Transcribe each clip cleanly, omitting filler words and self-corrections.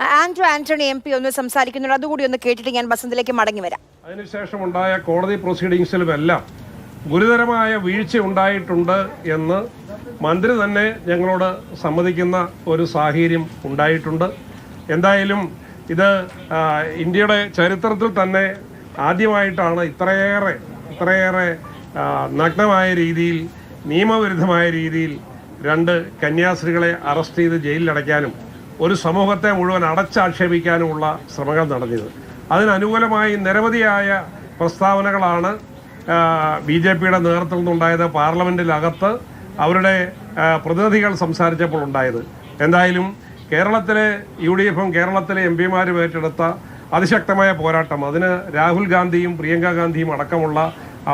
Andrew Antony MP ഒന്ന് സംസാരിക്കുന്നുണ്ട്. അതുകൂടി ഒന്ന് കേട്ടിട്ട് ഞാൻ വസന്തിലേക്ക് മടങ്ങി വരാം. അതിനുശേഷം ഉണ്ടായ കോടതി പ്രൊസീഡിങ്സിലുമെല്ലാം ഗുരുതരമായ വീഴ്ച ഉണ്ടായിട്ടുണ്ട് എന്ന് മന്ത്രി തന്നെ ഞങ്ങളോട് സമ്മതിക്കുന്ന ഒരു സാഹചര്യം ഉണ്ടായിട്ടുണ്ട്. എന്തായാലും ഇത് ഇന്ത്യയുടെ ചരിത്രത്തിൽ തന്നെ ആദ്യമായിട്ടാണ് ഇത്രയേറെ നഗ്നമായ രീതിയിൽ, നിയമവിരുദ്ധമായ രീതിയിൽ രണ്ട് കന്യാസ്ത്രീകളെ അറസ്റ്റ് ചെയ്ത് ജയിലിലടയ്ക്കാനും ഒരു സമൂഹത്തെ മുഴുവൻ അടച്ചാക്ഷേപിക്കാനുമുള്ള ശ്രമങ്ങൾ നടന്നത്. അതിനനുകൂലമായി നിരവധിയായ പ്രസ്താവനകളാണ് BJPയുടെ നേതൃത്വത്തിൽ നിന്നുണ്ടായത്. പാർലമെൻറ്റിനകത്ത് അവരുടെ പ്രതിനിധികൾ സംസാരിച്ചപ്പോൾ ഉണ്ടായത്. എന്തായാലും കേരളത്തിലെ UDFും കേരളത്തിലെ MPമാരും ഏറ്റെടുത്ത അതിശക്തമായ പോരാട്ടം, അതിന് രാഹുൽ ഗാന്ധിയും പ്രിയങ്ക ഗാന്ധിയും അടക്കമുള്ള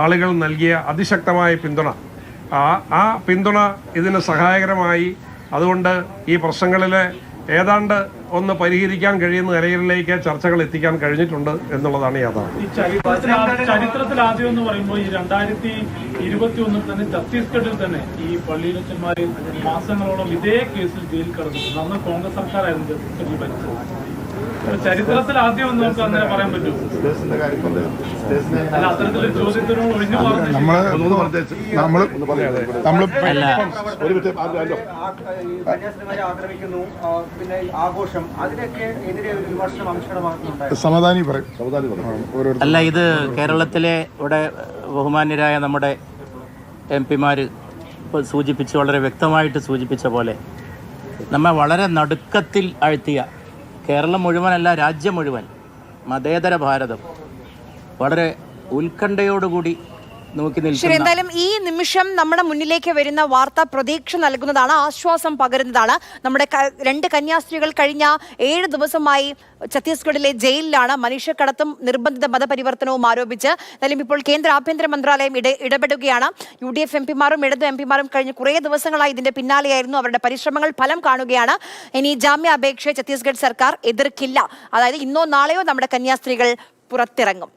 ആളുകൾ നൽകിയ അതിശക്തമായ പിന്തുണ, ആ പിന്തുണ ഇതിന് സഹായകരമായി. അതുകൊണ്ട് ഈ പ്രശ്നങ്ങളിലെ ഏതാണ്ട് ഒന്ന് പരിഹരിക്കാൻ കഴിയുന്ന നിലയിലേക്ക് ചർച്ചകൾ എത്തിക്കാൻ കഴിഞ്ഞിട്ടുണ്ട് എന്നുള്ളതാണ് യാഥാർത്ഥ്യം. ചരിത്രത്തിൽ ആദ്യം എന്ന് പറയുമ്പോൾ ഈ 2021 തന്നെ ഛത്തീസ്ഗഡിൽ തന്നെ ഈ പള്ളിയിലച്ചന്മാര് മാസങ്ങളോളം ഇതേ കേസിൽ ജയിൽ കിടന്നു. അന്ന് കോൺഗ്രസ് സർക്കാരായിരുന്നു ഛത്തീസ്ഗഡിൽ ഭരിച്ചത്. ചരിത്രത്തിൽ ആദ്യം എന്ന് നമുക്ക് അങ്ങനെ പറയാൻ പറ്റും. അല്ല, അത്തരത്തിലൊരു ചോദ്യത്തിനോട് ഒഴിഞ്ഞു അല്ല, ഇത് കേരളത്തിലെ ഇവിടെ ബഹുമാന്യരായ നമ്മുടെ MPമാര് സൂചിപ്പിച്ച്, വളരെ വ്യക്തമായിട്ട് സൂചിപ്പിച്ച പോലെ നമ്മെ വളരെ നടുക്കത്തിൽ ആഴ്ത്തിയ കേരളം മുഴുവനല്ല, രാജ്യം മുഴുവൻ, മതേതര ഭാരതം വളരെ ഉത്കണ്ഠയോടുകൂടി നോക്കി നിൽക്കുന്ന. എന്തായാലും ഈ നിമിഷം നമ്മുടെ മുന്നിലേക്ക് വരുന്ന വാർത്ത പ്രതീക്ഷ നൽകുന്നതാണ്, ആശ്വാസം പകരുന്നതാണ്. നമ്മുടെ രണ്ട് കന്യാസ്ത്രീകൾ കഴിഞ്ഞ 7 ദിവസമായി ഛത്തീസ്ഗഡിലെ ജയിലിലാണ്, മനുഷ്യക്കടത്തും നിർബന്ധിത മതപരിവർത്തനവും ആരോപിച്ച്. എന്തായാലും ഇപ്പോൾ കേന്ദ്ര ആഭ്യന്തര മന്ത്രാലയം ഇടപെടുകയാണ്. UDF MPമാരും ഇടത് MPമാരും കഴിഞ്ഞ കുറേ ദിവസങ്ങളായി ഇതിന്റെ പിന്നാലെയായിരുന്നു. അവരുടെ പരിശ്രമങ്ങൾ ഫലം കാണുകയാണ്. ഇനി ജാമ്യാപേക്ഷ ഛത്തീസ്ഗഡ് സർക്കാർ എതിർക്കില്ല. അതായത് ഇന്നോ നാളെയോ നമ്മുടെ കന്യാസ്ത്രീകൾ പുറത്തിറങ്ങും.